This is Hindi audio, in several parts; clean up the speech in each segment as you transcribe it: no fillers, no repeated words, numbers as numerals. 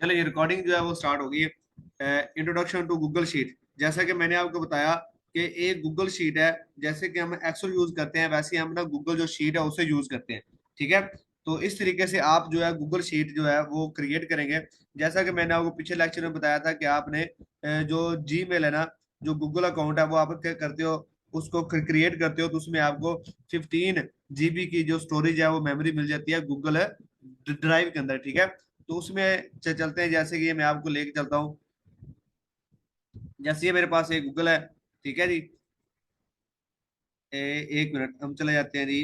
चलो ये रिकॉर्डिंग जो है वो स्टार्ट हो गई है। Introduction to Google sheet. जैसा कि मैंने आपको बताया कि एक गूगल शीट है, जैसे कि हम एक्सेल यूज करते हैं वैसे ही हम ना गूगल जो शीट है उसे यूज करते हैं। ठीक है। तो इस तरीके से आप जो है गूगल शीट जो है वो क्रिएट करेंगे। जैसा कि मैंने आपको पिछले लेक्चर में बताया था कि आपने जो जी मेल है ना, जो गूगल अकाउंट है वो आप क्या करते हो, उसको क्रिएट करते हो तो उसमें आपको 15 GB की जो स्टोरेज है वो मेमोरी मिल जाती है गूगल ड्राइव के अंदर। ठीक है। तो उसमें चलते हैं, जैसे कि ये मैं आपको लेके चलता हूँ। जैसे ये मेरे पास एक गूगल है। ठीक है जी। एक मिनट, हम चले जाते हैं जी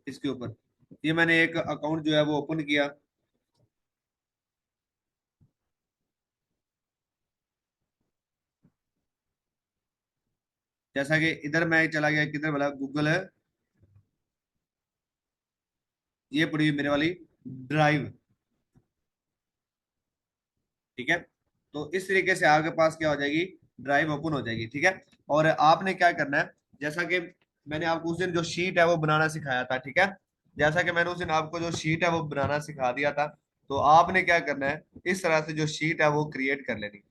इसके ऊपर। ये मैंने एक अकाउंट जो है वो ओपन किया। जैसा कि इधर मैं चला गया, किधर वाला गूगल है, ये पड़ी हुई मेरे वाली ड्राइव। ठीक है। तो इस तरीके से आपके पास क्या हो जाएगी, ड्राइव ओपन हो जाएगी। ठीक है। और आपने क्या करना है, जैसा कि मैंने आपको उस दिन जो शीट है वो बनाना सिखाया था। ठीक है। जैसा कि मैंने उस दिन आपको जो शीट है वो बनाना सिखा दिया था, तो आपने क्या करना है, इस तरह से जो शीट है वो क्रिएट कर लेनी।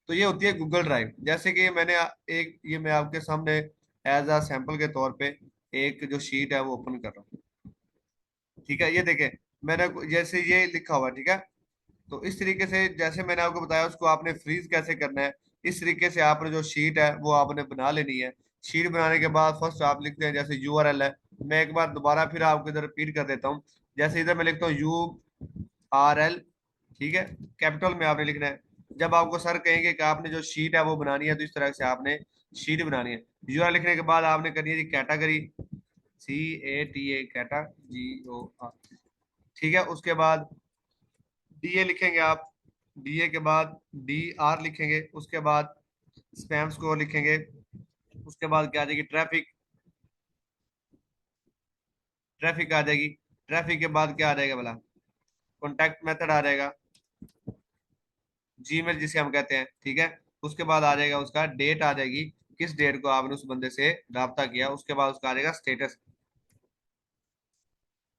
तो ये होती है गूगल ड्राइव। जैसे कि मैंने एक ये मैं आपके सामने एज अ सैंपल के तौर पे एक जो शीट है वो ओपन कर रहा हूँ। ठीक है। ये देखें, मैंने जैसे ये लिखा हुआ। ठीक है। तो इस तरीके से जैसे मैंने आपको बताया उसको आपने फ्रीज कैसे करना है, इस तरीके से आपने जो शीट है वो आपने बना लेनी है। शीट बनाने के बाद फर्स्ट आप लिखते हैं जैसे यूआरएल है। मैं एक बार दोबारा फिर आपको इधर रिपीट कर देता हूँ। जैसे इधर मैं लिखता हूँ URL। ठीक है। कैपिटल में आपने लिखना है। जब आपको सर कहेंगे कि आपने जो शीट है वो बनानी है तो इस तरह से आपने शीट बनानी है। यूआरएल लिखने के बाद आपने करनी है जी कैटेगरी, CATA कैटा GOR। ठीक है। उसके बाद DA लिखेंगे आप। DA के बाद DR लिखेंगे। उसके बाद स्पैम स्कोर लिखेंगे। उसके बाद क्या आ जाएगी, ट्रैफिक। ट्रैफिक आ जाएगी। ट्रैफिक के बाद क्या आ जाएगा भला, कॉन्टैक्ट मेथड आ जाएगा, जीमेल जिसे हम कहते हैं। ठीक है। उसके बाद आ जाएगा उसका डेट आ जाएगी, किस डेट को आपने उस बंदे से राब्ता किया। उसके बाद उसका आ जाएगा स्टेटस।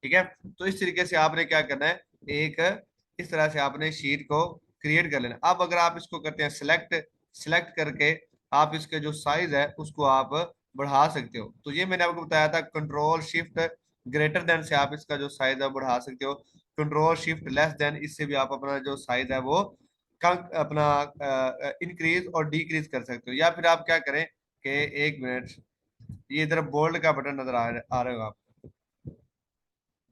ठीक है। तो इस तरीके से आपने क्या करना है, एक इस तरह से आपने शीट को क्रिएट कर लेना। अब अगर आप इसको करते हैं सिलेक्ट, सिलेक्ट करके आप इसके जो साइज है उसको आप बढ़ा सकते हो। तो ये मैंने आपको बताया था, कंट्रोल शिफ्ट ग्रेटर देन से आप इसका जो साइज है बढ़ा सकते हो। कंट्रोल शिफ्ट लेस देन, इससे भी आप अपना जो साइज है वो कम अपना इंक्रीज और डिक्रीज कर सकते हो। या फिर आप क्या करें कि एक मिनट, ये इधर बोल्ड का बटन नजर आ रहा होगा,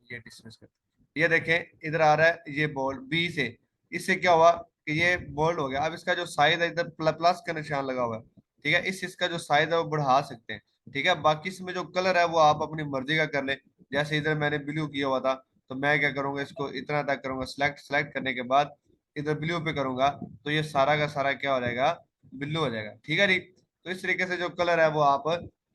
ये डिस्मिस कर, ये देखें इधर आ रहा है ये बोल्ड बी से। इससे क्या हुआ कि ये बोल्ड हो गया। अब इसका जो साइज है इधर प्लस का निशान लगा हुआ है। ठीक है। इसका जो साइज है वो बढ़ा सकते हैं। ठीक है। बाकी इसमें जो कलर है वो आप अपनी मर्जी का कर ले। जैसे इधर मैंने ब्लू किया हुआ था, तो मैं क्या करूंगा, इसको इतना तक करूंगा, सिलेक्ट, सिलेक्ट करने के बाद इधर ब्लू पे करूंगा तो ये सारा का सारा क्या हो जाएगा, ब्लू हो जाएगा। ठीक है जी। तो इस तरीके से जो कलर है वो आप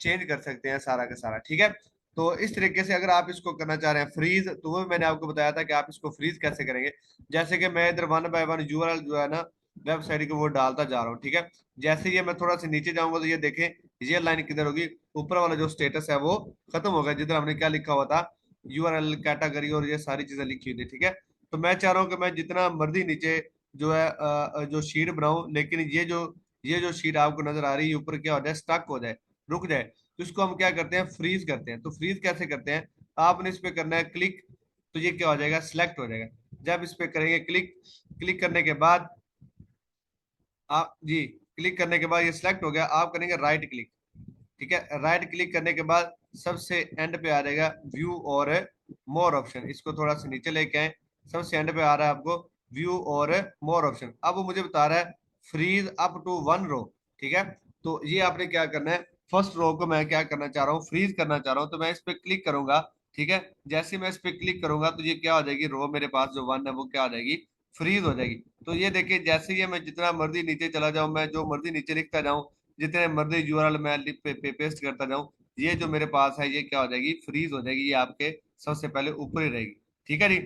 चेंज कर सकते हैं सारा का सारा। ठीक है। तो इस तरीके से अगर आप इसको करना चाह रहे हैं फ्रीज, तो वो मैंने आपको बताया था कि आप इसको फ्रीज कैसे करेंगे। जैसे कि मैं इधर वन बाय वन यूआरएल जो है ना वेबसाइट को वो डालता जा रहा हूँ। ठीक है। जैसे ये मैं थोड़ा सा नीचे जाऊंगा तो ये देखें ये लाइन किधर होगी, ऊपर वाला जो स्टेटस है वो खत्म होगा जिधर हमने क्या लिखा हुआ था, यूआरएल कैटेगरी और ये सारी चीजें लिखी हुई थी। ठीक है। तो मैं चाह रहा हूँ कि मैं जितना मर्जी नीचे जो है जो शीट बनाऊं, लेकिन ये जो शीट आपको नजर आ रही है ऊपर क्या हो जाए, स्टक हो जाए, रुक जाए। तो इसको हम क्या करते हैं, फ्रीज करते हैं। तो फ्रीज कैसे करते हैं, आपने इस पे करना है क्लिक, तो ये क्या हो जाएगा, सिलेक्ट हो जाएगा। जब इस पे करेंगे क्लिक, क्लिक करने के बाद आप जी, क्लिक करने के बाद ये सिलेक्ट हो गया, आप करेंगे राइट क्लिक। ठीक है। राइट क्लिक करने के बाद सबसे एंड पे आ जाएगा व्यू और मोर ऑप्शन, इसको थोड़ा सा नीचे लेके आए। सबसे एंड पे आ रहा है आपको व्यू और मोर ऑप्शन। अब वो मुझे बता रहा है फ्रीज अप टू 1 रो। ठीक है। तो ये आपने क्या करना है, फर्स्ट रो को मैं क्या करना चाह रहा हूँ, फ्रीज करना चाह रहा हूँ, तो मैं इस पे क्लिक करूंगा। ठीक है। जैसे मैं इस पे क्लिक करूंगा तो ये क्या हो जाएगी, रो मेरे पास जो 1 है वो क्या हो जाएगी, फ्रीज हो जाएगी। तो ये देखिए जैसे ही मैं जितना मर्जी नीचे चला जाऊं, मैं जो मर्जी नीचे लिखता जाऊं, जितने मर्जी यूआरएल मैं पेस्ट करता जाऊं, ये जो मेरे पास है ये क्या हो जाएगी, फ्रीज हो जाएगी। ये आपके सबसे पहले ऊपर ही रहेगी। ठीक है जी।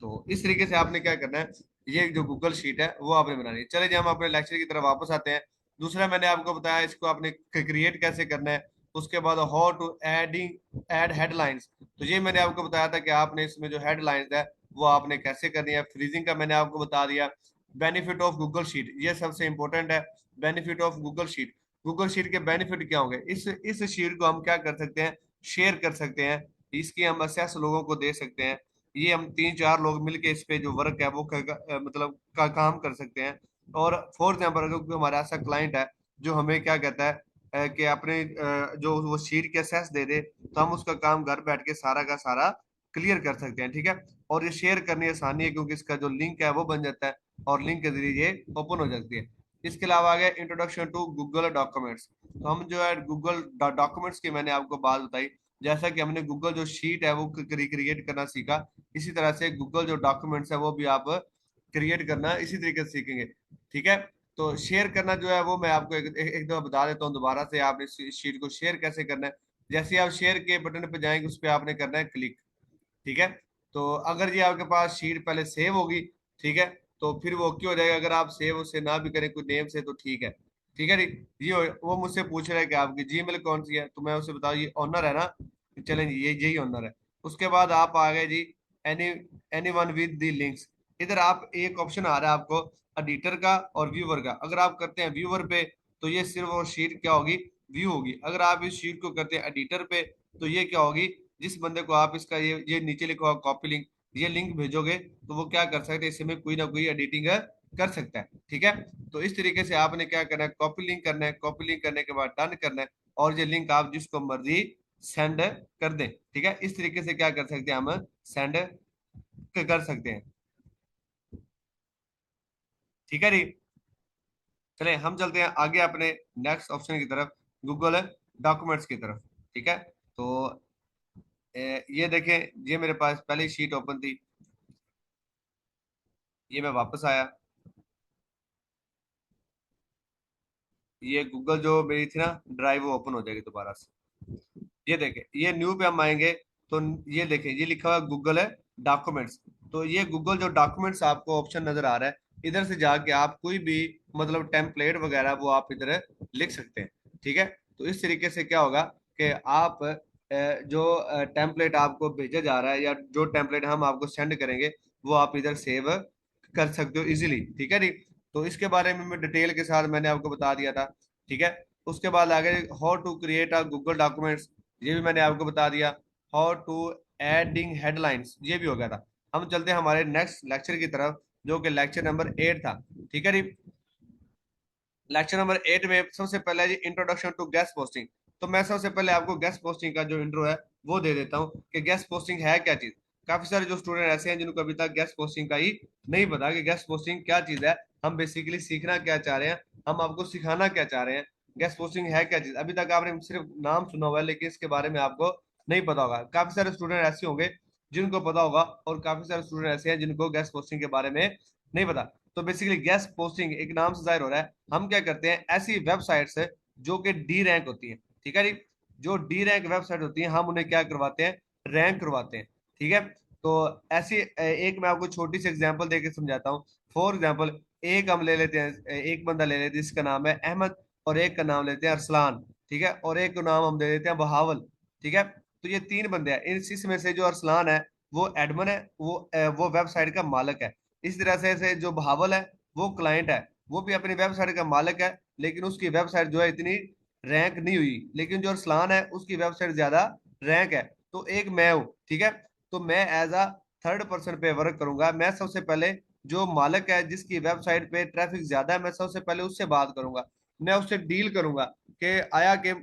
तो इस तरीके से आपने क्या करना है, ये जो गूगल शीट है वो आपने बनानी है। चले जी हम अपने लेक्चर की तरफ वापस आते हैं। दूसरा मैंने आपको बताया इसको आपने क्रिएट कैसे करना है। उसके बाद हाउ टू ऐड हेडलाइंस, तो ये मैंने आपको बताया था कि आपने इसमें जो हेडलाइंस है वो आपने कैसे करनी है। फ्रीजिंग का मैंने आपको बता दिया। बेनिफिट ऑफ गूगल शीट, ये सबसे इंपॉर्टेंट है। Benefit of Google sheet, Google sheet के बेनिफिट क्या होंगे? इस शीट को हम क्या कर सकते हैं, शेयर कर सकते हैं, इसकी हम एक्सेस लोगों को दे सकते हैं। ये हम 3-4 लोग मिलके इस पे जो वर्क है वो मतलब काम कर सकते हैं। और फॉर एग्जाम्पल अगर कोई हमारा ऐसा क्लाइंट है जो हमें क्या कहता है कि अपने जो वो शीट के एक्सेस दे दे, तो हम उसका काम घर बैठ के सारा का सारा क्लियर कर सकते हैं, ठीक है। और ये शेयर करनी आसानी है क्योंकि इसका जो लिंक है वो बन जाता है और लिंक के जरिए ये ओपन हो जाती है। इसके अलावा आ गया इंट्रोडक्शन टू गूगल डॉक्यूमेंट्स। तो हम जो है गूगल डॉक्यूमेंट्स की मैंने आपको बात बताई, जैसा कि हमने गूगल जो शीट है वो क्रिएट करना सीखा, इसी तरह से गूगल जो डॉक्यूमेंट्स है वो भी आप क्रिएट करना इसी तरीके से सीखेंगे, ठीक है। तो शेयर करना जो है वो मैं आपको एक दफा बता देता हूँ दोबारा से, आपने शीट को शेयर कैसे करना है। जैसे आप शेयर के बटन पे जाएंगे उस पर आपने करना है क्लिक, ठीक है। तो अगर ये आपके पास शीट पहले सेव होगी, ठीक है, तो फिर वो ओके हो जाएगा। अगर आप सेव उसे ना भी करें कोई नेम से तो ठीक है, ठीक है जी। वो मुझसे पूछ रहा है कि आपकी जीमेल कौन सी है, तो मैं उसे बताऊँ ये ऑनर है ना, चलें जी ये यही ऑनर है। उसके बाद आप आ गए जी any anyone with the links. इधर आप एक ऑप्शन आ रहा है आपको एडिटर का और व्यूअर का। अगर आप करते हैं व्यूअर पे तो ये सिर्फ वो शीट क्या होगी, व्यू होगी। अगर आप इस शीट को करते हैं एडिटर पे तो ये क्या होगी, जिस बंदे को आप इसका ये नीचे लिखा हुआ कॉपी लिंक, ये लिंक भेजोगे तो वो क्या कर सकते हैं, इसमें कोई ना कोई एडिटिंग कर सकता है, ठीक है। तो इस तरीके से आपने क्या करना है, कॉपी लिंक करना है, कॉपी लिंक करने के बाद डन करना है, और ये लिंक आप जिसको मर्जी सेंड कर दें, ठीक है। इस तरीके से क्या कर सकते हैं, हम सेंड कर सकते हैं, ठीक है जी। चले हम चलते हैं आगे अपने नेक्स्ट ऑप्शन की तरफ, गूगल डॉक्यूमेंट्स की तरफ, ठीक है। तो ये देखें, ये मेरे पास पहले शीट ओपन थी, ये मैं वापस आया, ये गूगल जो मेरी थी ना ड्राइव वो ओपन हो जाएगी दोबारा से। ये देखें, ये न्यू पे हम आएंगे तो ये देखें, ये लिखा हुआ गूगल है डॉक्यूमेंट्स। तो ये गूगल जो डॉक्यूमेंट्स आपको ऑप्शन नजर आ रहा है, इधर से जाके आप कोई भी मतलब टेम्पलेट वगैरह वो आप इधर लिख सकते हैं, ठीक है। तो इस तरीके से क्या होगा कि आप जो टेम्पलेट आपको भेजा जा रहा है या जो टेम्पलेट हम आपको सेंड करेंगे वो आप इधर सेव कर सकते हो इजीली, ठीक है जी। तो इसके बारे में मैं डिटेल के साथ मैंने आपको बता दिया था, ठीक है। उसके बाद आगे how to create a Google documents, ये भी मैंने आपको बता दिया। हाउ टू एडिंग हेडलाइंस, ये भी हो गया था। हम चलते हैं हमारे नेक्स्ट लेक्चर की तरफ जो कि लेक्चर नंबर 8 था, ठीक है जी। लेक्चर नंबर 8 में सबसे पहले जी इंट्रोडक्शन टू गेस्ट पोस्टिंग। तो मैं सबसे पहले आपको गेस्ट पोस्टिंग का जो इंट्रो है वो दे देता हूँ कि गेस्ट पोस्टिंग है क्या चीज। काफी सारे जो स्टूडेंट ऐसे हैं जिनको अभी तक गेस्ट पोस्टिंग का ही नहीं पता कि गेस्ट पोस्टिंग क्या चीज है, हम बेसिकली सीखना क्या चाह रहे हैं, हम आपको सिखाना क्या चाह रहे हैं, गेस्ट पोस्टिंग है क्या चीज। अभी तक आपने सिर्फ नाम सुना हुआ है लेकिन इसके बारे में आपको नहीं पता होगा। काफी सारे स्टूडेंट ऐसे होंगे जिनको पता होगा और काफी सारे स्टूडेंट ऐसे हैं जिनको गेस्ट पोस्टिंग के बारे में नहीं पता। तो बेसिकली गेस्ट पोस्टिंग एक नाम से जाहिर हो रहा है, हम क्या करते हैं ऐसी वेबसाइट्स जो कि डी रैंक होती है, ठीक है जी। जो डी रैंक वेबसाइट होती है हम उन्हें क्या करवाते हैं, रैंक करवाते हैं, ठीक है। तो ऐसी एक मैं आपको छोटी सी एग्जांपल देके समझाता हूँ। फॉर एग्जांपल एक हम ले लेते हैं, एक बंदा ले लेते हैं जिसका नाम है अहमद, और एक का नाम लेते हैं अरसलान, ठीक है, और एक का नाम हम दे देते हैं बहावल, ठीक है। तो ये 3 बंदे हैं, इसमें से जो अरसलान है वो एडमन है, वो वेबसाइट का मालिक है। इस तरह से जो बहावल है वो क्लाइंट है, वो भी अपनी वेबसाइट का मालिक है, लेकिन उसकी वेबसाइट जो है इतनी रैंक नहीं हुई। लेकिन जो अरसलान है उसकी वेबसाइट ज्यादा रैंक है। तो एक मैं हूँ, ठीक है। तो मैं एज अ थर्ड पर्सन पे वर्क करूंगा। मैं सबसे पहले जो मालिक है जिसकी वेबसाइट पे ट्रैफिक ज्यादा है, मैं सबसे पहले उससे बात करूंगा, मैं उससे डील करूंगा कि आया कि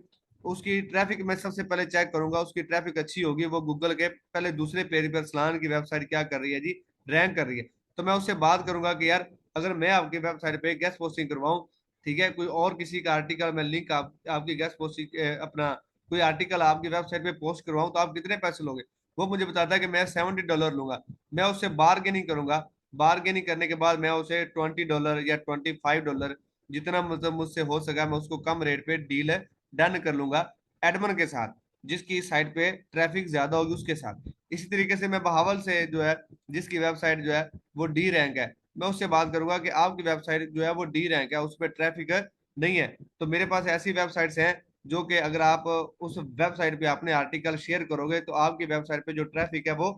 उसकी ट्रैफिक मैं सबसे पहले चेक करूंगा, उसकी ट्रैफिक अच्छी होगी, वो गूगल के पहले दूसरे पेज पर अरसलान की वेबसाइट क्या कर रही है जी, रैंक कर रही है। तो मैं उससे बात करूंगा कि यार अगर मैं आपकी वेबसाइट पे गेस्ट पोस्टिंग करवाऊं, ठीक है, कोई और किसी का आर्टिकल मैं लिंक आपकी गेस्ट पोस्टिंग अपना कोई आर्टिकल आपकी वेबसाइट पे पोस्ट करवाऊं तो आप कितने पैसे लोगे। वो मुझे बताता है कि मैं $70 लूंगा। मैं उससे बार्गेनिंग करूंगा, बार्गेनिंग करने के बाद मैं उसे $20 या $25 जितना मतलब मुझसे हो सका मैं उसको कम रेट पे डील डन कर लूंगा एडमन के साथ, जिसकी साइट पे ट्रैफिक ज्यादा होगी उसके साथ। इसी तरीके से मैं बहावल से जो है जिसकी वेबसाइट जो है वो डी रैंक है, मैं उससे बात करूंगा कि आपकी वेबसाइट जो है वो डी रैंक है, उस पर ट्रैफिक नहीं है। तो मेरे पास ऐसी वेबसाइट्स हैं जो कि अगर आप उस वेबसाइट पे अपने आर्टिकल शेयर करोगे तो आपकी वेबसाइट पे जो ट्रैफिक है वो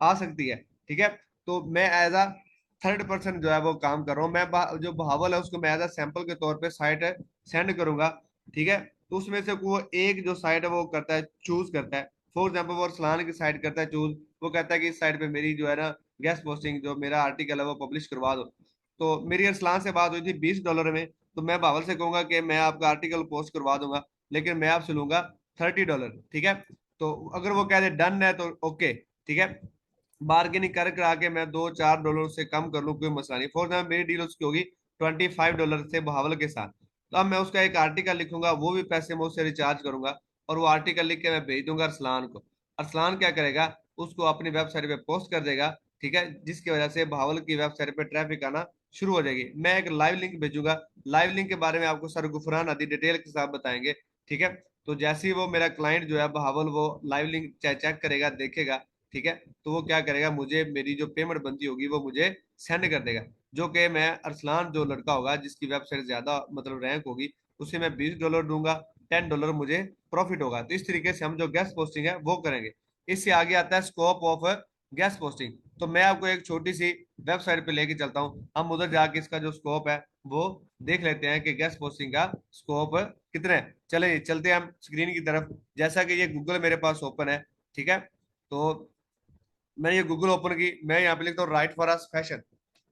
आ सकती है, ठीक है। तो मैं एज अ 30% जो है वो काम कर रहा हूँ मैं। जो बहावल है उसको मैं एज सैंपल के तौर पे साइट सेंड करूंगा, ठीक है। तो उसमें से वो एक जो साइट है वो करता है, चूज करता है। फॉर एग्जाम्पल वो अरसलान की साइट करता है चूज। वो कहता है कि इस साइट पे मेरी जो है ना गेस्ट पोस्टिंग, जो मेरा आर्टिकल है वो पब्लिश करवा दो। तो मेरी अरसलान से बात हुई थी $20 में। तो मैं बहावल से कहूंगा कि मैं आपका आर्टिकल पोस्ट करवा दूंगा, लेकिन मैं आपसे लूंगा $30, ठीक है। तो अगर वो कह दे डन है तो ओके, ठीक है। बार्गेनिंग कर करा के मैं $2-4 से कम कर लूँ, कोई मसला नहीं। फॉर एग्जाम्पल मेरी डील उसकी होगी $25 से बहावल के साथ। तो अब मैं उसका एक आर्टिकल लिखूंगा, वो भी पैसे मैं उससे रिचार्ज करूंगा, और वो आर्टिकल लिख के मैं भेज दूंगा अरसलान को। अरसलान क्या करेगा, उसको अपनी वेबसाइट पे पोस्ट कर देगा, ठीक है, जिसकी वजह से बहावल की वेबसाइट पे ट्रैफिक आना शुरू हो जाएगी। मैं एक लाइव लिंक भेजूंगा, लाइव लिंक के बारे में आपको सर गुफरान आदि डिटेल के साथ बताएंगे, ठीक है। तो जैसे ही वो मेरा क्लाइंट जो है बहावल, वो लाइव लिंक चेक करेगा, देखेगा, ठीक है, तो वो क्या करेगा, मुझे मेरी जो पेमेंट बनती होगी वो मुझे सेंड कर देगा। जो कि मैं अरसलान जो लड़का होगा जिसकी वेबसाइट ज्यादा मतलब रैंक होगी, उसे मैं $20 दूंगा, $10 मुझे प्रॉफिट होगा। तो इस तरीके से हम जो गेस्ट पोस्टिंग है वो करेंगे। इससे आगे आता है स्कोप ऑफ गेस्ट पोस्टिंग। तो मैं आपको एक छोटी सी वेबसाइट पे लेके चलता हूँ, हम उधर जाके इसका जो स्कोप है वो देख लेते हैं कि गेस्ट पोस्टिंग का स्कोप कितने है। चले चलते हैं हम स्क्रीन की तरफ। जैसा कि ये गूगल मेरे पास ओपन है, ठीक है। तो मैंने ये गूगल ओपन की, मैं यहाँ पे लिखता हूँ राइट फॉर अस फैशन,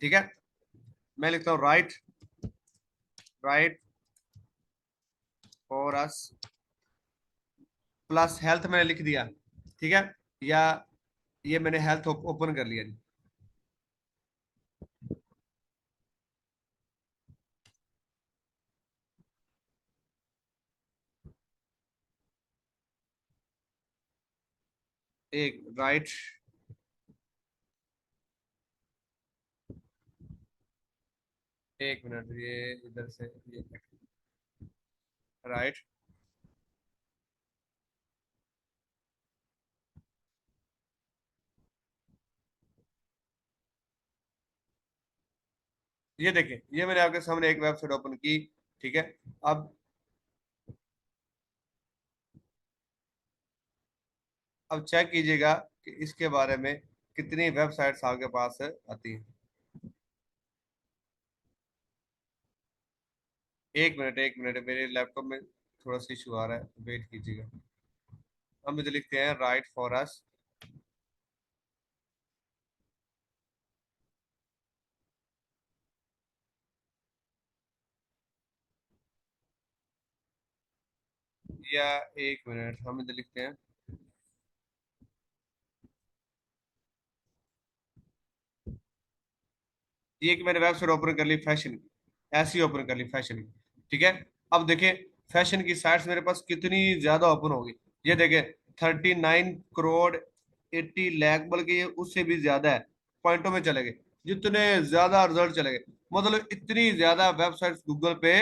ठीक है। मैं लिखता हूँ right, right for us plus health मैंने लिख दिया, ठीक है। या ये मैंने हेल्थ ओपन कर लिया जी। एक राइट, एक मिनट, ये इधर से ये राइट, ये देखिए, ये मैंने आपके सामने एक वेबसाइट ओपन की, ठीक है। अब चेक कीजिएगा कि इसके बारे में कितनी वेबसाइट्स आपके पास आती हैं। एक मिनट, मेरे लैपटॉप में थोड़ा सा इशू आ रहा है, वेट कीजिएगा। हम इधर लिखते हैं राइट फॉर अस, या एक मिनट, हम इधर लिखते हैं, ये कि मैंने वेबसाइट ओपन कर ली फैशन की, ऐसी ओपन कर ली फैशन की, ठीक है। अब देखें फैशन की साइट्स मेरे पास कितनी ज्यादा ओपन होगी। ये देखें 39 करोड़ 80 लाख, बल्कि ये उससे भी ज्यादा है, पॉइंटों में चले गए, जितने ज्यादा रिजल्ट चले गए। मतलब इतनी ज्यादा वेबसाइट्स गूगल पे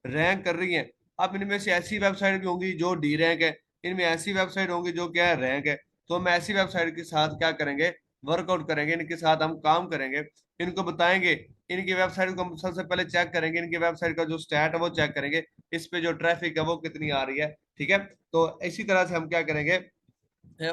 रैंक कर रही हैं। अब इनमें से ऐसी वेबसाइट भी होंगी जो डी रैंक है, इनमें ऐसी वेबसाइट होंगी जो क्या है, रैंक है। तो हम ऐसी वेबसाइट के साथ क्या करेंगे, वर्कआउट करेंगे, इनके साथ हम काम करेंगे, इनको बताएंगे। इनकी वेबसाइट को हम सबसे पहले चेक करेंगे, इनकी वेबसाइट का जो स्टैट है वो चेक करेंगे, इस पे जो ट्रैफिक है वो कितनी आ रही है, ठीक है। तो इसी तरह से हम क्या करेंगे,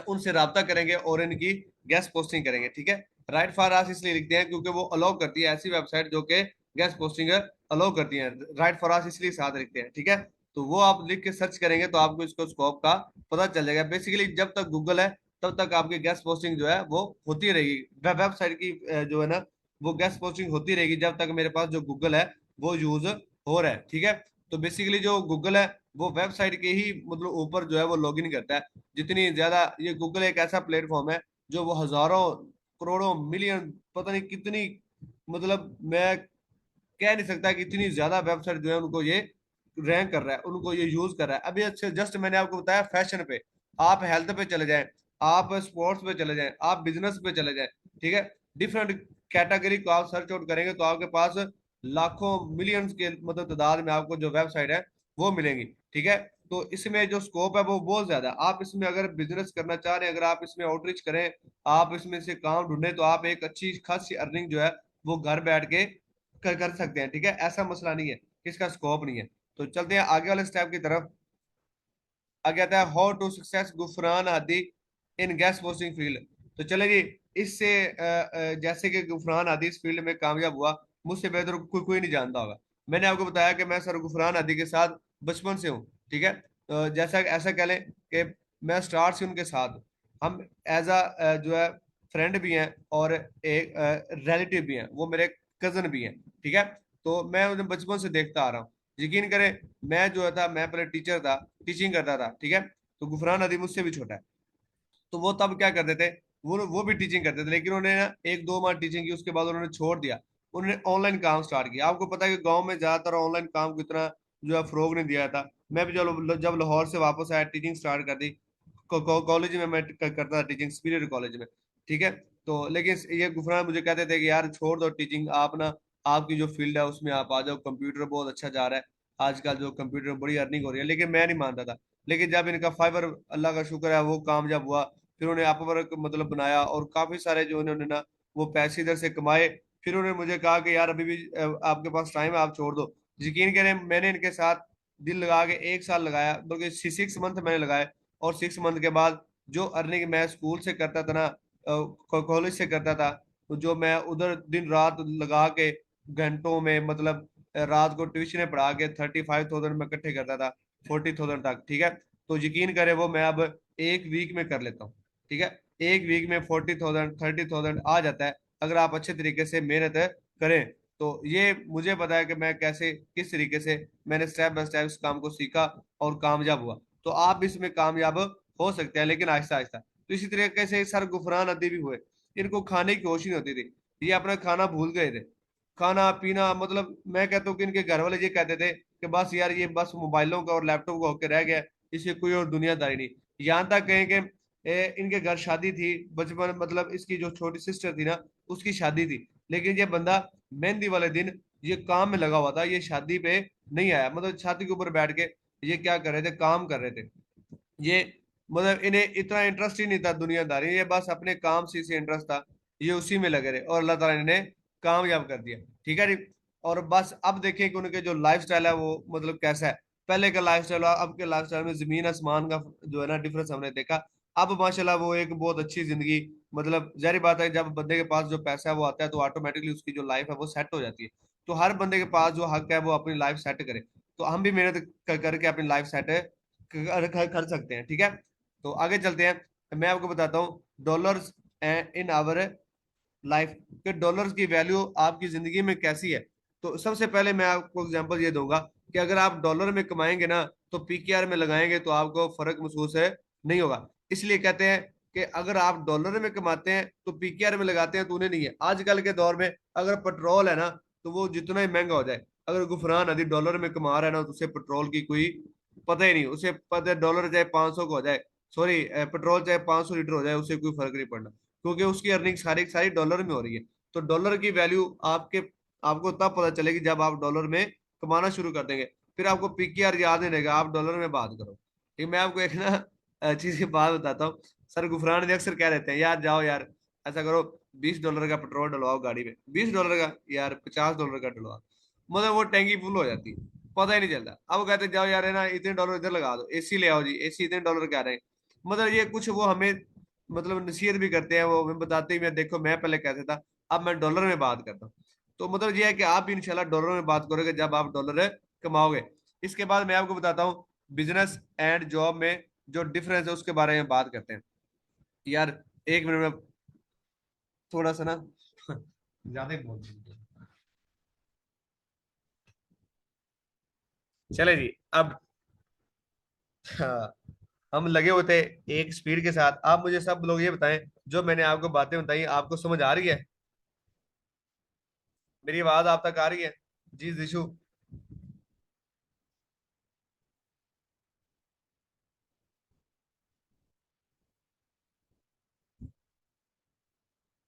उनसे राब्ता करेंगे और इनकी गेस्ट पोस्टिंग करेंगे, ठीक है। राइट फॉर अस इसलिए लिखते हैं क्योंकि वो अलाउ करती है ऐसी वेबसाइट जो कि गेस्ट पोस्टिंग अलाउ करती है। राइट फॉर अस इसलिए साथ लिखते हैं, ठीक है। तो वो आप लिख के सर्च करेंगे तो आपको इसको स्कोप का पता चल जाएगा। बेसिकली जब तक गूगल है तब तक आपकी गेस्ट पोस्टिंग जो है वो होती रहेगी। वेबसाइट की जो है ना वो गेस्ट पोस्टिंग होती रहेगी जब तक मेरे पास जो गूगल है वो यूज हो रहा है, ठीक है। तो बेसिकली जो गूगल है वो वेबसाइट के ही मतलब ऊपर जो है वो लॉगिन करता है। जितनी ज्यादा, ये गूगल एक ऐसा प्लेटफॉर्म है जो वो हजारों करोड़ों मिलियन पता नहीं कितनी, मतलब मैं कह नहीं सकता कि इतनी ज्यादा वेबसाइट जो है उनको ये रैंक कर रहा है, उनको ये यूज कर रहा है। अभी अच्छे जस्ट मैंने आपको बताया फैशन पे, आप हेल्थ पे चले जाएं, आप स्पोर्ट्स पे चले जाएं, आप बिजनेस पे चले जाएं, ठीक है। डिफरेंट कैटेगरी को आप सर्च आउट करेंगे तो आपके पास लाखों मिलियंस के मतलब तादाद में आपको जो वेबसाइट है वो मिलेंगी, ठीक है। तो इसमें जो स्कोप है वो बहुत ज्यादा है। आप इसमें अगर बिजनेस करना चाह रहे हैं, अगर आप इसमें आउटरीच करें, आप इसमें से काम ढूंढें, तो आप एक अच्छी खासी अर्निंग जो है वो घर बैठ के कर सकते हैं, ठीक है। ऐसा मसला नहीं है कि इसका स्कोप नहीं है। तो चलते हैं आगे वाले स्टेप की तरफ। आगे आता है how to success Gufran Hadi in guest posting field. तो चले जी, इससे जैसे कि गुफरान हादी इस फील्ड में कामयाब हुआ, मुझसे बेहतर कोई नहीं जानता होगा। मैंने आपको बताया कि मैं सर गुफरान हादी के साथ बचपन से हूँ, ठीक है। जैसा ऐसा कह लें कि मैं स्टार्ट से उनके साथ हूं। हम एज अ जो है फ्रेंड भी हैं, और एक रिलेटिव भी हैं, वो मेरे कजन भी हैं, ठीक है। तो मैं उन्हें बचपन से देखता आ रहा हूँ। यकीन करें, मैं जो था, मैं पहले टीचर था, टीचिंग करता था, ठीक है। तो गुफरान नदी मुझसे भी छोटा है। तो वो तब क्या करते थे, वो भी टीचिंग करते थे, लेकिन उन्होंने ना एक दो माह टीचिंग की, उसके बाद उन्होंने छोड़ दिया। उन्होंने ऑनलाइन काम स्टार्ट किया। आपको पता है कि गांव में ज्यादातर ऑनलाइन काम को इतना जो है फरोग नहीं दिया था। मैं भी जब लाहौर से वापस आया, टीचिंग स्टार्ट कर दी। कॉलेज में मैं करता था टीचिंग, सुपीरियर कॉलेज में, ठीक है। तो लेकिन ये गुफरान मुझे कहते थे कि यार छोड़ दो टीचिंग, आप ना आपकी जो फील्ड है उसमें आप आ जाओ, कंप्यूटर बहुत अच्छा जा रहा है, आजकल जो कंप्यूटर में बड़ी अर्निंग हो रही है। लेकिन मैं नहीं मानता था। लेकिन जब इनका फाइबर, अल्लाह का शुक्र है, वो कामयाब हुआ, फिर उन्हें अपवर्क मतलब बनाया, और काफी सारे जो उन्होंने ना वो पैसे इधर से कमाए। फिर उन्होंने मुझे कहा कि यार अभी भी आपके पास टाइम है, आप छोड़ दो। यकीन करें, मैंने इनके साथ दिल लगा के 1 साल लगाया, बल्कि 6 मंथ मैंने लगाए। और 6 मंथ के बाद जो अर्निंग मैं स्कूल से करता था ना, कॉलेज से करता था, तो जो मैं उधर दिन रात लगा के घंटों में, मतलब रात को ट्यूशन पढ़ा के 35,000 में इकट्ठे करता था, 40,000 तक, ठीक है। तो यकीन करे, वो मैं अब एक वीक में कर लेता हूँ, ठीक है। एक वीक में 40,000 30,000 आ जाता है, अगर आप अच्छे तरीके से मेहनत करें। तो ये मुझे पता है कि मैं कैसे, किस तरीके से मैंने स्टेप बाय स्टेप इस काम को सीखा और कामयाब हुआ। तो आप भी इसमें कामयाब हो सकते हैं, लेकिन आहिस्ता आहिस्ता। तो इसी तरीके से सर गुफरान अदी भी हुए। इनको खाने की होश नहीं होती थी, ये अपना खाना भूल गए थे। खाना पीना, मतलब मैं कहता हूँ कि इनके घर वाले ये कहते थे कि बस यार ये बस मोबाइलों का और लैपटॉप का होकर रह गया, इसे कोई और दुनियादारी नहीं। यहाँ तक कहें कि इनके घर शादी थी बचपन, मतलब इसकी जो छोटी सिस्टर थी ना, उसकी शादी थी। लेकिन ये बंदा मेहंदी वाले दिन ये काम में लगा हुआ था, ये शादी पे नहीं आया। मतलब छाती के ऊपर बैठ के ये क्या कर रहे थे, काम कर रहे थे। ये मतलब इन्हें इतना इंटरेस्ट ही नहीं था दुनियादारी, ये बस अपने काम से इंटरेस्ट था। ये उसी में लगे रहे, और अल्लाह ताला ने इन्हें कामयाब कर दिया, ठीक है जी। और बस अब देखें कि उनके जो लाइफ स्टाइल है वो मतलब कैसा है। पहले का लाइफ स्टाइल और अब के लाइफ स्टाइल में जमीन आसमान का जो है ना डिफरेंस हमने देखा। अब माशाल्लाह वो एक बहुत अच्छी जिंदगी, मतलब जारी बात है, जब बंदे के पास जो पैसा है वो आता है, तो ऑटोमेटिकली उसकी जो लाइफ है वो सेट हो जाती है। तो हर बंदे के पास जो हक है वो अपनी लाइफ सेट करे। तो हम भी मेहनत करके अपनी लाइफ सेट कर सकते हैं, ठीक है। तो आगे चलते हैं, मैं आपको बताता हूँ डॉलर्स इन आवर लाइफ, कि डॉलर्स की वैल्यू आपकी जिंदगी में कैसी है। तो सबसे पहले मैं आपको एग्जांपल ये दूंगा कि अगर आप डॉलर में कमाएंगे ना, तो पीकेआर में लगाएंगे तो आपको फर्क महसूस है नहीं होगा। इसलिए कहते हैं कि अगर आप डॉलर में कमाते हैं तो पीकेआर में लगाते हैं तो उन्हें नहीं है। आजकल के दौर में अगर पेट्रोल है ना, तो वो जितना ही महंगा हो जाए, अगर गुफरान अभी डॉलर में कमा रहा है ना, तो उसे पेट्रोल की कोई पता ही नहीं। उसे पता है डॉलर चाहे 500 का हो जाए, सॉरी पेट्रोल चाहे 500 लीटर हो जाए, उसे कोई फर्क नहीं पड़ना, क्योंकि उसकी अर्निंग सारी सारी डॉलर में हो रही है। तो डॉलर की वैल्यू आपको तब पता चलेगी जब आप डॉलर में कमाना शुरू कर देंगे। फिर आपको पीकेआर याद नहीं रहेगा, आप डॉलर में बात करो। ठीक, मैं आपको एक ना चीज की बात बताता हूँ। सर गुफरान भी अक्सर कह देते हैं, यार जाओ यार, ऐसा करो, $20 का पेट्रोल डलवाओ गाड़ी में। $20 का यार, $50 का डलवाओ, मतलब वो टैंकी फुल हो जाती है, पता ही नहीं चलता। अब कहते जाओ यार, है ना, इतने डॉलर इधर लगा दो, एसी ले आओ जी, एसी इतने डॉलर का आ रहे हैं। मतलब ये कुछ वो हमें मतलब नसीहत भी करते हैं, वो हमें बताते ही, मैं देखो मैं पहले कैसे था, अब मैं डॉलर में बात करता हूँ। तो मतलब ये है कि आप भी इंशाल्लाह डॉलर में बात करोगे जब आप डॉलर कमाओगे। इसके बाद मैं आपको बताता हूँ बिजनेस एंड जॉब में जो डिफरेंस है उसके बारे में बात करते हैं। यार एक मिनट में थोड़ा सा ना ज्यादा ही बोल रही हूँ। चले जी, अब हाँ, हम लगे हुए थे एक स्पीड के साथ। आप मुझे सब लोग ये बताएं, जो मैंने आपको बातें बताई आपको समझ आ रही है? मेरी आवाज आप तक आ रही है? जी दिशु।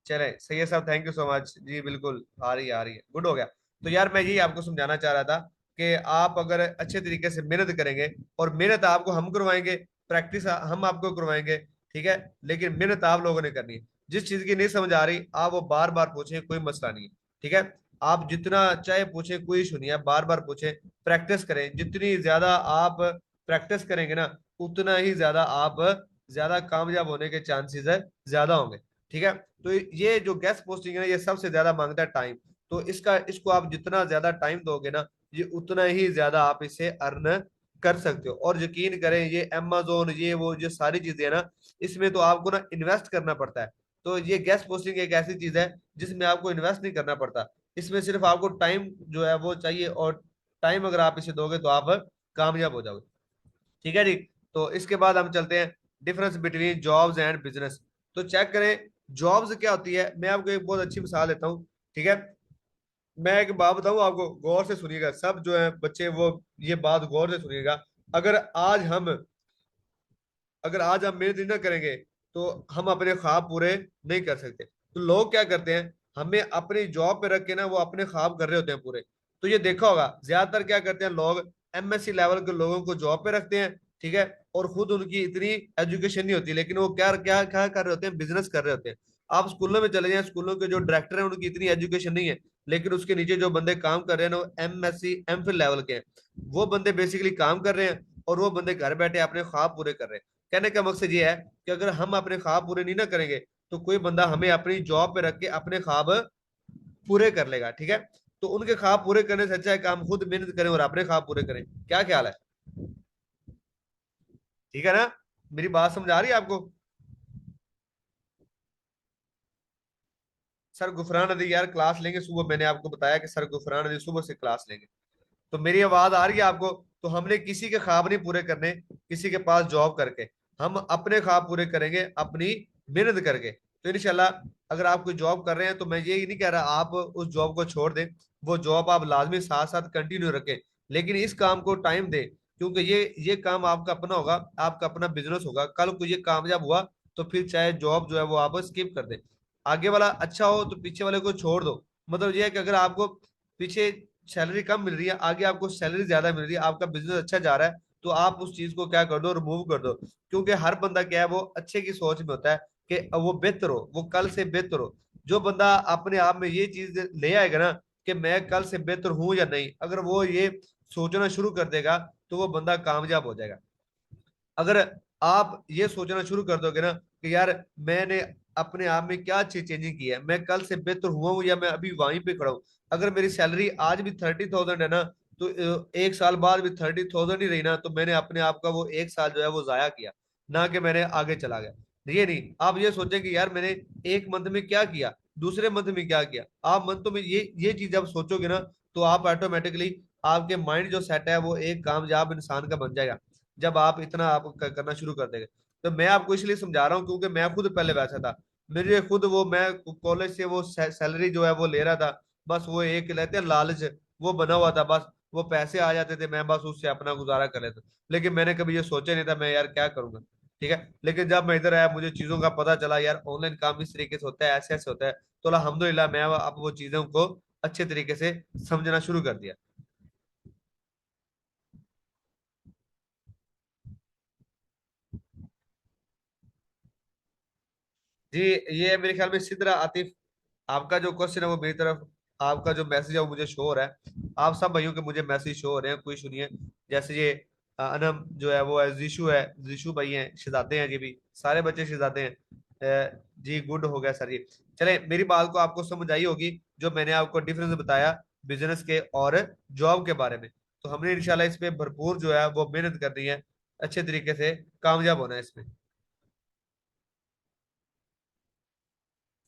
चले सही है साहब, थैंक यू सो मच जी, बिल्कुल आ रही है, आ रही है, गुड हो गया। तो यार मैं यही आपको समझाना चाह रहा था कि आप अगर अच्छे तरीके से मेहनत करेंगे, और मेहनत आपको हम करवाएंगे, प्रैक्टिस हम आपको करवाएंगे, ठीक है। लेकिन मेहनत आप लोगों ने करनी है। जिस चीज की नहीं समझ आ रही आप वो बार बार पूछें, कोई मसला नहीं है, ठीक है। आप जितना चाहे पूछें, कोई इशू नहीं है, बार बार पूछें, प्रैक्टिस करें। जितनी ज्यादा आप प्रैक्टिस करेंगे ना, उतना ही ज्यादा आप ज्यादा कामयाब होने के चांसेस है ज्यादा होंगे, ठीक है। तो ये जो गेस्ट पोस्टिंग है ये सबसे ज्यादा मांगता है टाइम। तो इसको आप जितना ज्यादा टाइम दोगे ना, ये उतना ही ज्यादा आप इसे अर्न कर सकते हो। और यकीन करें, ये अमेजोन, ये वो जो सारी चीजें है ना, इसमें तो आपको ना इन्वेस्ट करना पड़ता है। तो ये गेस्ट पोस्टिंग एक ऐसी चीज है जिसमें आपको इन्वेस्ट नहीं करना पड़ता। इसमें सिर्फ आपको टाइम जो है वो चाहिए, और टाइम अगर आप इसे दोगे तो आप कामयाब हो जाओगे। ठीक है जी। तो इसके बाद हम चलते हैं difference between jobs and business. तो चेक करें जॉब्स क्या होती है। मैं आपको एक बहुत अच्छी मिसाल देता हूँ। ठीक है, मैं एक बात बताऊं आपको, गौर से सुनिएगा सब जो है बच्चे, वो ये बात गौर से सुनिएगा। अगर आज हम अगर आज हम मेहनत ना करेंगे तो हम अपने ख्वाब पूरे नहीं कर सकते। तो लोग क्या करते हैं, हमें अपनी जॉब पे रख के ना वो अपने ख्वाब कर रहे होते हैं पूरे। तो ये देखा होगा ज्यादातर क्या करते हैं लोग, एमएससी लेवल के लोगों को जॉब पे रखते हैं। ठीक है, और खुद उनकी इतनी एजुकेशन नहीं होती, लेकिन वो क्या क्या क्या कर रहे होते हैं, बिजनेस कर रहे होते हैं। आप स्कूलों में चले जाएं, स्कूलों के जो डायरेक्टर हैं उनकी इतनी एजुकेशन नहीं है, लेकिन उसके नीचे जो बंदे काम कर रहे हैं ना, वो एमएससी एमफिल लेवल के हैं। वो बंदे बेसिकली काम कर रहे हैं, और वो बंदे घर बैठे अपने ख्वाब पूरे कर रहे हैं। कहने का मकसद ये है कि अगर हम अपने ख्वाब पूरे नहीं ना करेंगे, तो कोई बंदा हमें अपनी जॉब पे रख के अपने ख्वाब पूरे कर लेगा। ठीक है, तो उनके ख्वाब पूरे करने से अच्छा है कि हम खुद मेहनत करें और अपने ख्वाब पूरे करें। क्या ख्याल है? ठीक है ना? मेरी बात समझ आ रही है आपको? सर गुफरान नदी यार क्लास लेंगे सुबह, मैंने आपको बताया कि सर गुफरान नदी सुबह से क्लास लेंगे। तो मेरी आवाज आ रही है आपको? तो हमने किसी के ख्वाब नहीं पूरे करने किसी के पास जॉब करके, हम अपने ख्वाब पूरे करेंगे अपनी मेहनत करके। तो इंशाल्लाह अगर आप कोई जॉब कर रहे हैं तो मैं ये नहीं कह रहा आप उस जॉब को छोड़ दें, वो जॉब आप लाजमी साथ साथ कंटिन्यू रखें, लेकिन इस काम को टाइम दें, क्योंकि ये काम आपका अपना होगा, आपका अपना बिजनेस होगा। कल को ये कामयाब हुआ तो फिर चाहे जॉब जो है वो आप स्किप कर दें। आगे वाला अच्छा हो तो पीछे वाले को छोड़ दो। मतलब ये है कि अगर आपको पीछे सैलरी कम मिल रही है, आगे आपको सैलरी ज्यादा मिल रही है, आपका बिजनेस अच्छा जा रहा है, तो आप उस चीज को क्या कर दो, रिमूव कर दो। क्योंकि हर बंदा क्या है, वो अच्छे की सोच में होता है कि वो बेहतर हो, वो कल से बेहतर हो। जो बंदा अपने आप में ये चीज ले आएगा ना कि मैं कल से बेहतर हूं या नहीं, अगर वो ये सोचना शुरू कर देगा तो वो बंदा कामयाब हो जाएगा। अगर आप ये सोचना शुरू कर दोगे ना कि यार मैंने अपने आप में क्या अच्छी चेंजिंग की है, मैं कल से बेहतर हुआ हूँ या मैं अभी वहीं पे खड़ा हूँ। अगर मेरी सैलरी आज भी 30,000 है ना, तो एक साल बाद भी 30,000 ही रही ना, तो मैंने अपने आप का वो एक साल जो है वो जाया किया, ना कि मैंने आगे चला गया। ये नहीं, आप ये सोचें कि यार मैंने एक मंथ में क्या किया, दूसरे मंथ में क्या किया। आप मंथों में ये चीज जब सोचोगे ना, तो आप ऑटोमेटिकली आपके माइंड जो सेट है वो एक कामयाब इंसान का बन जाएगा, जब आप इतना आप करना शुरू कर देंगे। तो मैं आपको इसलिए समझा रहा हूँ क्योंकि मैं खुद पहले वैसा था। मेरे खुद वो मैं कॉलेज से वो सैलरी जो है वो ले रहा था, बस वो एक लेते हैं लालच, वो बना हुआ था बस। वो पैसे आ जाते थे, मैं बस उससे अपना गुजारा कर लेता, लेकिन मैंने कभी ये सोचा नहीं था मैं यार क्या करूंगा। ठीक है, लेकिन जब मैं इधर आया मुझे चीजों का पता चला, यार ऑनलाइन काम इस तरीके से होता है, ऐसे ऐसे होता है। तो अल्हम्दुलिल्लाह मैं अब वो चीजों को अच्छे तरीके से समझना शुरू कर दिया। जी, ये मेरे ख्याल में सिद्रा आतिफ, आपका जो क्वेश्चन है वो मेरी तरफ, आपका जो मैसेज है वो मुझे शो हो रहा है। आप सब भाइयों के मुझे मैसेज शो हो रहे हैं, कोई सुनिए। जैसे ये अनम जो है वो है, जीशु है, जीशु भाई हैं, शहजादे हैं, ये भी सारे बच्चे शहजादे हैं। जी गुड हो गया सर। ये चले, मेरी बात को आपको समझ आई होगी जो मैंने आपको डिफरेंस बताया बिजनेस के और जॉब के बारे में। तो हमने इंशाल्लाह इस पे भरपूर जो है वो मेहनत करनी है, अच्छे तरीके से कामयाब होना है इसमें।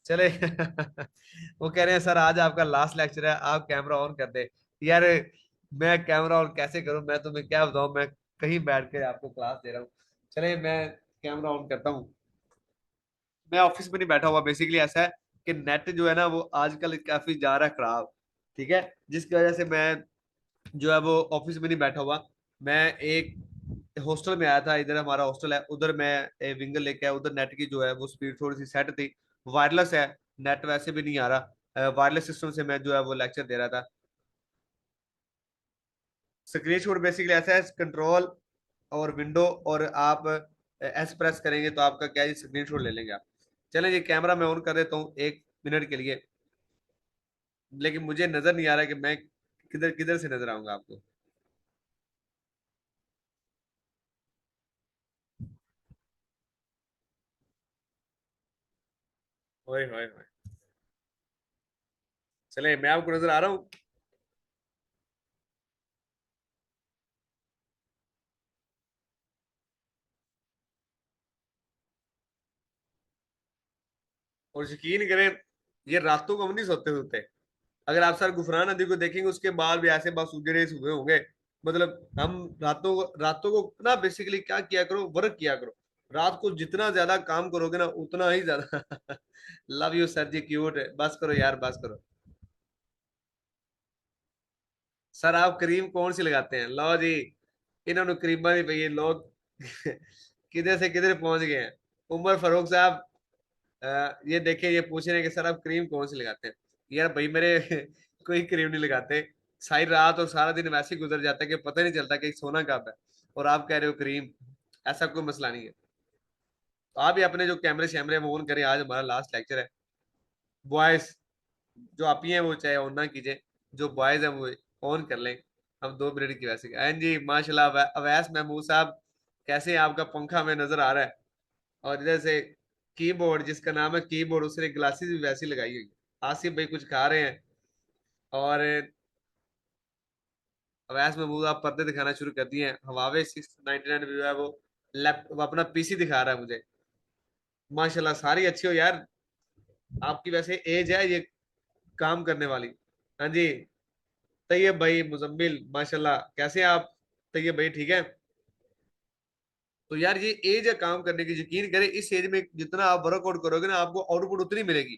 चले वो कह रहे हैं सर आज आपका लास्ट लेक्चर है, आप कैमरा ऑन कर दे। यार मैं कैमरा ऑन कैसे करूं, मैं तुम्हें क्या बताऊं, मैं कहीं बैठ के आपको क्लास दे रहा हूँ। चले मैं कैमरा ऑन करता हूँ। मैं ऑफिस में नहीं बैठा हुआ, बेसिकली ऐसा है कि नेट जो है ना वो आजकल काफी जा रहा है खराब। ठीक है, जिसकी वजह से मैं जो है वो ऑफिस में नहीं बैठा हुआ। मैं एक हॉस्टल में आया था, इधर हमारा हॉस्टल है, उधर मैं विंगर लेके आया, उधर नेट की जो है वो स्पीड थोड़ी सी सेट थी। वायरलेस है, नेट वैसे भी नहीं आ रहा, वायरलेस सिस्टम से मैं जो है वो लेक्चर दे रहा था। स्क्रीन शॉट बेसिकली ऐसा है, कंट्रोल और विंडो और आप एस प्रेस करेंगे तो आपका क्या है, स्क्रीन शॉट ले लेंगे आप। चलें ये कैमरा मैं ऑन कर देता हूँ 1 मिनट के लिए, लेकिन मुझे नजर नहीं आ रहा कि मैं किधर किधर से नजर आऊंगा आपको। ओए होए होए। चले, मैं आपको नजर आ रहा हूँ। और यकीन करें, ये रातों को हम नहीं सोते सोते। अगर आप सर गुफरान नदी को देखेंगे, उसके बाल भी ऐसे बस उजड़े हुए होंगे। मतलब हम रातों को ना बेसिकली क्या किया करो, वर्क किया करो। रात को जितना ज्यादा काम करोगे ना, उतना ही ज्यादा love you sir ji, cute है, बस करो यार, बस करो। सर आप क्रीम कौन सी लगाते हैं? लो जी, इन्होंने क्रीमा नहीं पई, लोग किधर से किधर पहुंच गए हैं। उमर फारूक साहब, ये देखे, ये पूछ रहे हैं कि सर आप क्रीम कौन सी लगाते हैं। यार भाई मेरे कोई क्रीम नहीं लगाते। सारी रात और सारा दिन वैसे ही गुजर जाता है कि पता नहीं चलता कि सोना कब है। और आप कह रहे हो क्रीम। ऐसा कोई मसला नहीं है। तो आप ही अपने जो कैमरे शैमरे वो ऑन करें, आज हमारा लास्ट लेक्चर है। बॉयज जो आप ही हैं वो चाहे ऑन ना कीजिए, जो बॉयज हैं वो ऑन कर लें। हम 2 मिनट की वैसे, हाँ जी माशाल्लाह, अवैस महमूद साहब, कैसे हैं? आपका पंखा में नजर आ रहा है। और इधर से कीबोर्ड, जिसका नाम है कीबोर्ड, उसने ग्लासेस भी वैसी लगाई हुई। आसिफ भाई कुछ खा रहे हैं। और अवैस महमूद, आप पर्दे दिखाना शुरू कर दिए हैं। हवावे 699 जो है वो वो अपना पीसी दिखा रहा है मुझे। माशाल्लाह सारी अच्छी हो यार। आपकी वैसे एज है ये काम करने वाली। हाँ जी। तैयब भाई, मुजम्मिल, माशाल्लाह कैसे हैं आप? तैयब भाई ठीक है। तो यार ये एज है काम करने की, यकीन करें इस एज में जितना आप वर्कआउट करोगे ना, आपको आउटपुट उतनी मिलेगी।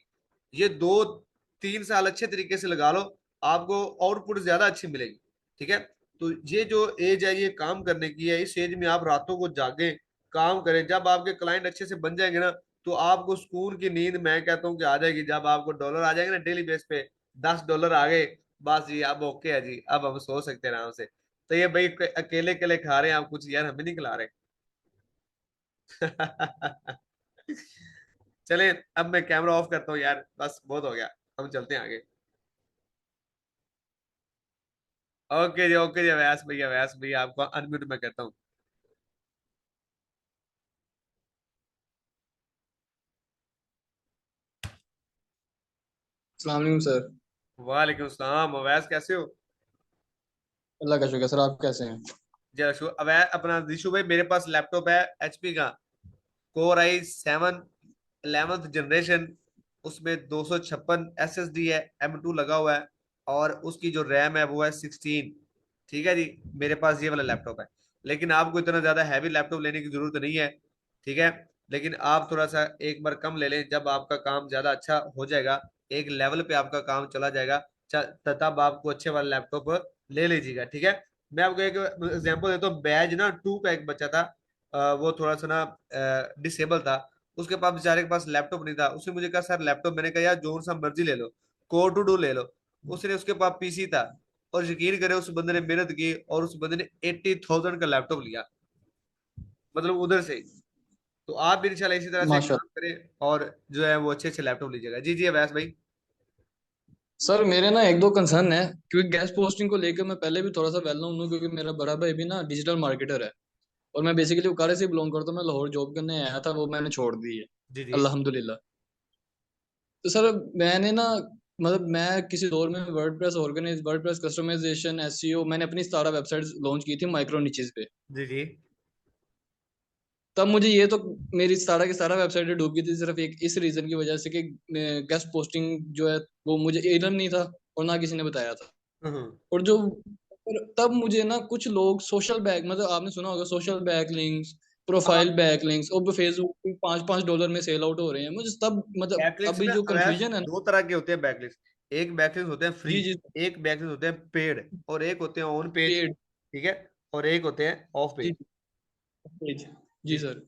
ये 2-3 साल अच्छे तरीके से लगा लो, आपको आउटपुट ज्यादा अच्छी मिलेगी। ठीक है। तो ये जो एज है ये काम करने की है, इस एज में आप रातों को जागें, काम करें। जब आपके क्लाइंट अच्छे से बन जाएंगे ना, तो आपको सुकून की नींद मैं कहता हूँ कि आ जाएगी। जब आपको डॉलर आ जाएंगे ना डेली बेस पे, $10 आ गए, बस जी अब ओके है जी, अब हम सो सकते हैं आराम से। तो ये भाई अकेले अकेले खा रहे हैं आप कुछ, यार हमें नहीं खिला रहे। चलें, अब मैं कैमरा ऑफ करता हूँ यार, बस बहुत हो गया। हम चलते हैं आगे। ओके जी व्यास भैया, व्यास भैया आपको अनम्यूट मैं करता हूँ। अस्सलाम वालेकुम सर। वालेकुम सलाम, अवैस कैसे हो? अल्लाह का शुक्र सर, आप कैसे हैं? जरा अवैस अपना दिशु भाई, मेरे पास लैपटॉप है एचपी का, Core i7 11th जनरेशन। उसमें 256 SSD है, M2 लगा हुआ है। और उसकी जो रैम है वो है 16। ठीक है जी। मेरे पास ये वाला लैपटॉप है। लेकिन आपको इतना ज्यादा हैवी लैपटॉप लेने की जरूरत नहीं है। ठीक है। लेकिन आप थोड़ा सा एक बार कम ले लें, जब आपका काम ज्यादा अच्छा हो जाएगा, एक लेवल पे आपका काम चला जाएगा, तब आपको अच्छे वाला लैपटॉप ले लीजिएगा। ठीक है। मैं आपको एक एग्जांपल देता हूँ। बैज ना 2 का एक बच्चा था, वो थोड़ा सा ना डिसेबल था। उसके पास बेचारे के पास लैपटॉप नहीं था। उसने मुझे कहा सर लैपटॉप, मैंने कहा यार जो सा मर्जी ले लो, कोर टू डू ले लो। उसने, उसके पास पीसी था। और यकीन करे उस बंदे ने मेहनत की और उस बंदे ने 80,000 का लैपटॉप लिया, मतलब उधर से ही। तो आप भी इंशाल्लाह इसी तरह से माशा काम करें और जो है वो अच्छे अच्छे लैपटॉप लीजिएगा। जी जी अवैस भाई। सर मेरे ना एक दो कंसर्न है, क्योंकि गैस पोस्टिंग को लेकर मैं पहले भी थोड़ा सा वेल नोन हूँ, क्योंकि मेरा बड़ा भाई भी ना डिजिटल मार्केटर है। और मैं बेसिकली उकाड़े से बिलोंग करता हूँ। मैं लाहौर जॉब करने आया था, वो मैंने छोड़ दी है जी जी। अल्हम्दुलिल्लाह। तो सर मैंने ना, मतलब मैं किसी दौर में वर्डप्रेस कस्टमाइजेशन एसईओ, मैंने अपनी 17 वेबसाइट लॉन्च की थी माइक्रो निचेस पे। जी जी। तब मुझे ये तो, मेरी सारा की सारा वेबसाइट डूब गई थी सिर्फ एक इस रीजन की वजह से कि गेस्ट पोस्टिंग जो है वो मुझे इल्म नहीं था और ना किसी ने बताया था। हम्म। और जो, और तब मुझे ना कुछ लोग सोशल बैक, मतलब आपने सुना होगा सोशल बैक लिंक्स, हाँ, प्रोफाइल बैक लिंक्स, और फेसबुक पे $5-5 में सेल आउट हो रहे हैं। मुझे तब मतलब बैकलिंक्स अभी में जो अवैस कंफ्यूजन है ना। दो तरह के होते हैं बैकलिंक्स। एक बैकलिंक्स होते हैं फ्री, जी जी। एक बैकलिंक्स होते हैं पेड, और एक होते हैं ऑन पेज। पेड। ठीक है। और एक होते हैं ऑफ जी पेज। पेज। जी जी जी। सर।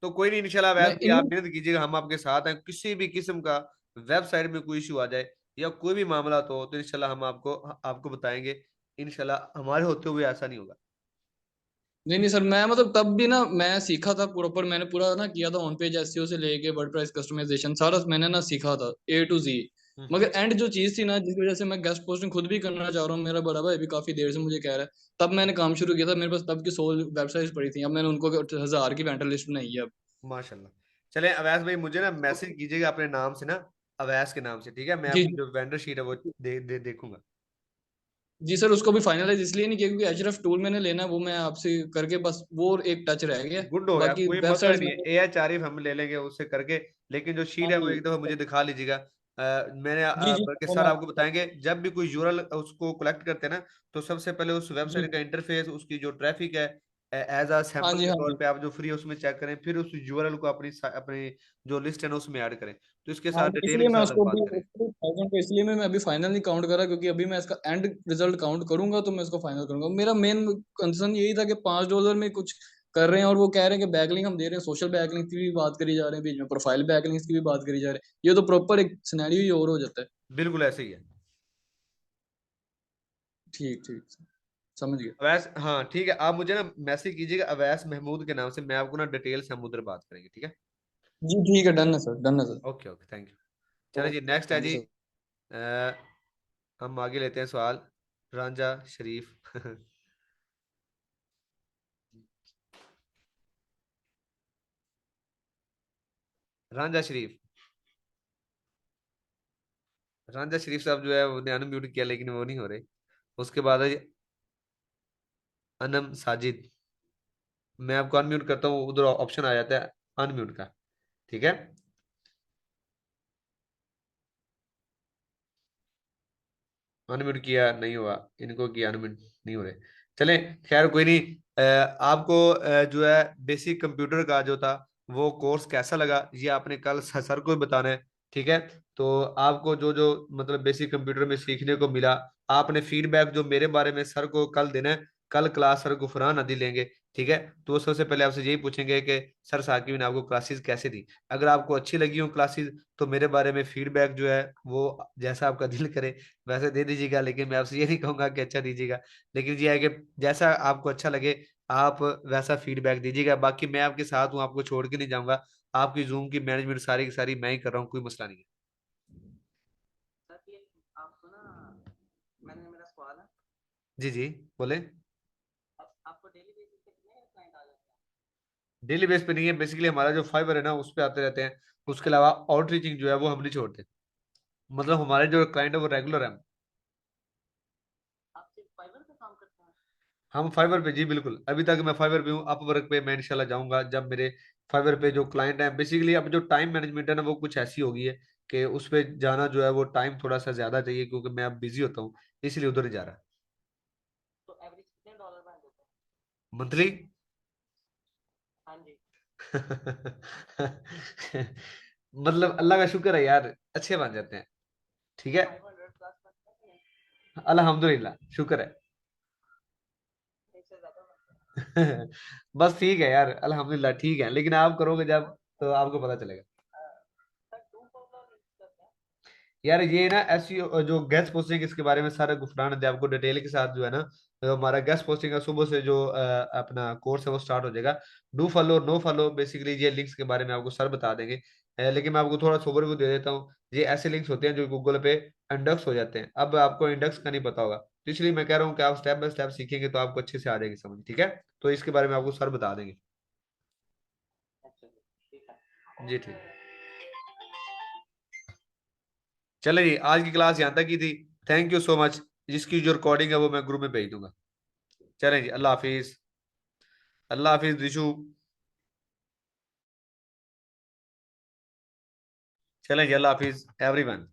तो कोई नहीं, इंशाल्लाह मैं वैसे भी आप इनमें, मेहनत कीजिएगा, हम आपके साथ हैं। किसी भी किस्म का वेबसाइट में कोई इशू आ जाए या कोई भी मामला तो इंशाल्लाह हम आपको आपको बताएंगे। इंशाल्लाह हमारे होते हुए ऐसा नहीं होगा। नहीं नहीं सर, मैं मतलब तब भी ना मैं सीखा था प्रॉपर, मैंने पूरा ना किया था ऑन पेज एसईओ से लेके वर्डप्रेस कस्टमाइजेशन सारा मैंने ना सीखा था A to Z। हम्म। मगर एंड जो चीज थी ना, जिस वजह से मैं गेस्ट पोस्टिंग खुद भी करना चाह रहा हूँ, मेरा बड़ा भाई भी काफी देर से मुझे कह रहा है, तब मैंने काम शुरू किया था। मेरे पास तब की 100 वेबसाइट्स पड़ी थी, अब मैंने उनको 1000 की वेंडर लिस्ट बनाई है अब। माशाल्लाह। चले अवैस भाई, मुझे ना मैसेज कीजिएगा अपने नाम से ना, अवैस के नाम से, ठीक है? मैं जी आपकी जी जो वेंडर शीट है वो देखूंगा। जी सर, उसको भी फाइनलाइज इसलिए नहीं किया क्योंकि अशरफ टूल मैंने लेना है, वो मैं आपसे करके बस वो एक टच रह गया। गुड हो गया, बाकी कोई मसला वेबसाइट्स नहीं में है, एएच आरिफ हम ले लेंगे उससे करके। लेकिन जो शीट हाँ है वो जी एक दफा मुझे दिखा लीजिएगा। मैंने जी जी बल्कि वो सर मैं आपको बताएंगे, जब भी कोई यूरल उसको कलेक्ट करते हैं ना, तो सबसे पहले उस जी वेबसाइट का इंटरफेस, उसकी जो ट्रैफिक है, एज अ हाँ सैंपल जी के हाँ तौर जी पे आप जो फ्री है उसमें चेक करें, फिर उस यूरल को अपनी अपनी जो लिस्ट है ना उसमें ऐड करें। तो इसके हाँ साथ जी, डिटेल इसलिए के मैं साथ हम उसको बात भी करें। 1000 को इसलिए मैं अभी फाइनल नहीं काउंट करा क्योंकि अभी मैं इसका एंड रिजल्ट काउंट करूंगा तो मैं इसको फाइनल करूंगा। मेरा मेन कंसर्न यही था कि $5 में कुछ कर रहे हैं और वो कह रहे हैं कि बैकलिंक हम दे रहे हैं, सोशल बैकलिंक की भी बात करी जा रही है, बीच में प्रोफाइल बैकलिंक की भी बात करी जा रही है, ये तो प्रॉपर एक सिनेरियो ही और हो जाता है। बिल्कुल ऐसे ही है। ठीक ठीक, समझ गया। अवैस, हाँ ठीक है, आप मुझे ना मैसेज कीजिएगा अवैस महमूद के नाम से, मैं आपको ना डिटेल से हम उधर बात करेंगे, ठीक है? जी ठीक है, डन है सर, डन है sir. Okay okay, thank you. चलो जी, ओके नेक्स्ट है थैंक यू जी। सर। अ, हम आगे लेते हैं सवाल। रांझा शरीफ। रांझा शरीफ, रांझा शरीफ साहब जो है उन्हें अनम्यूट किया लेकिन वो नहीं हो रहे। उसके बाद है जी अनम साजिद। मैं आपको अनम्यूट करता हूँ, उधर ऑप्शन आ जाता है अनम्यूट का, ठीक है? अनम्यूट किया नहीं हुआ, इनको किया अनम्यूट नहीं हो रहे। चले, खैर कोई नहीं। आपको जो है बेसिक कंप्यूटर का जो था वो कोर्स कैसा लगा, ये आपने कल सर को भी बताना है, ठीक है? तो आपको जो जो मतलब बेसिक कंप्यूटर में सीखने को मिला, आपने फीडबैक जो मेरे बारे में सर को कल देना है। कल क्लास सर गुफरान अदी लेंगे, ठीक है? तो वो सबसे पहले आपसे यही पूछेंगे कि सर साकिब ने आपको क्लासेस कैसे दी। अगर आपको अच्छी लगी हो क्लासेस, तो मेरे बारे में फीडबैक जो है वो जैसा आपका दिल करे वैसे दे दीजिएगा, लेकिन मैं आपसे ये नहीं कहूंगा कि अच्छा दीजिएगा। लेकिन ये है कि जैसा आपको अच्छा लगे आप वैसा फीडबैक दीजिएगा। बाकी मैं आपके साथ हूँ, आपको छोड़ के नहीं जाऊंगा। आपकी जूम की मैनेजमेंट सारी की सारी मैं ही कर रहा हूँ, कोई मसला नहीं है। सर ये आपको ना, मैंने मेरा सवाल है। जी जी, बोले। आपको डेली बेसिस पे कितने क्लाइंट आ जाते हैं? डेली बेस पे नहीं है, बेसिकली हमारा जो फाइबर है ना उस पे आते रहते हैं। उसके अलावा आउटरीचिंग जो है वो हम नहीं छोड़ते। मतलब हमारे जो क्लाइंट है वो रेगुलर है। आप सिर्फ फाइबर पे काम करते हैं? हम फाइवर पे, जी बिल्कुल, अभी तक मैं फाइवर पे हूँ। अप वर्क पे मैं इंशाल्लाह जाऊंगा जब मेरे फाइवर पे जो क्लाइंट है, बेसिकली अब जो टाइम मैनेजमेंट है ना वो कुछ ऐसी हो गई है कि उस पे जाना जो है वो टाइम थोड़ा सा ज्यादा चाहिए, क्योंकि मैं अब बिजी होता हूँ, इसलिए उधर ही जा रहा तो एवरेज कितने डॉलर बन देते हैं? है मंथली। हाँ जी। मतलब अल्लाह का शुक्र है यार, अच्छे बन जाते हैं, ठीक है? 500 प्लस बनते हैं कि नहीं? अल्हम्दुलिल्लाह, शुक्र है। इससे ज्यादा बनते हैं? बस ठीक है यार, अल्हम्दुलिल्लाह ठीक है, लेकिन आप करोगे जब तो आपको पता चलेगा। सर टू फॉलो यूज करते हैं? यार ये ना ऐसी जो गेस्ट पोस्टिंग, इसके बारे में सारा गुफरान दे आपको डिटेल के साथ जो है ना। तो हमारा गेस्ट पोस्टिंग का सुबह से जो अपना कोर्स है वो स्टार्ट हो जाएगा। Do follow no follow, basically ये लिंक्स के बारे में आपको सर बता देंगे। लेकिन मैं आपको थोड़ा सा ओवरव्यू दे देता हूँ। ये ऐसे लिंक्स होते हैं जो गूगल पे इंडेक्स हो जाते हैं। अब आपको इंडेक्स का नहीं पता होगा, तो इसलिए मैं कह रहा हूँ कि आप स्टेप बाय स्टेप सीखेंगे तो आपको अच्छे से आ जाएगी समझ, ठीक है? तो इसके बारे में आपको सर बता देंगे। अच्छा ठीक है। जी ठीक। चले जी, आज की क्लास यहाँ तक की थी। Thank you so much. जिसकी जो रिकॉर्डिंग है वो मैं ग्रुप में भेज दूंगा। चलें जी, अल्लाह हाफिज। अल्लाह हाफिज दिशु। चलें जी, अल्लाह हाफिज एवरीवन।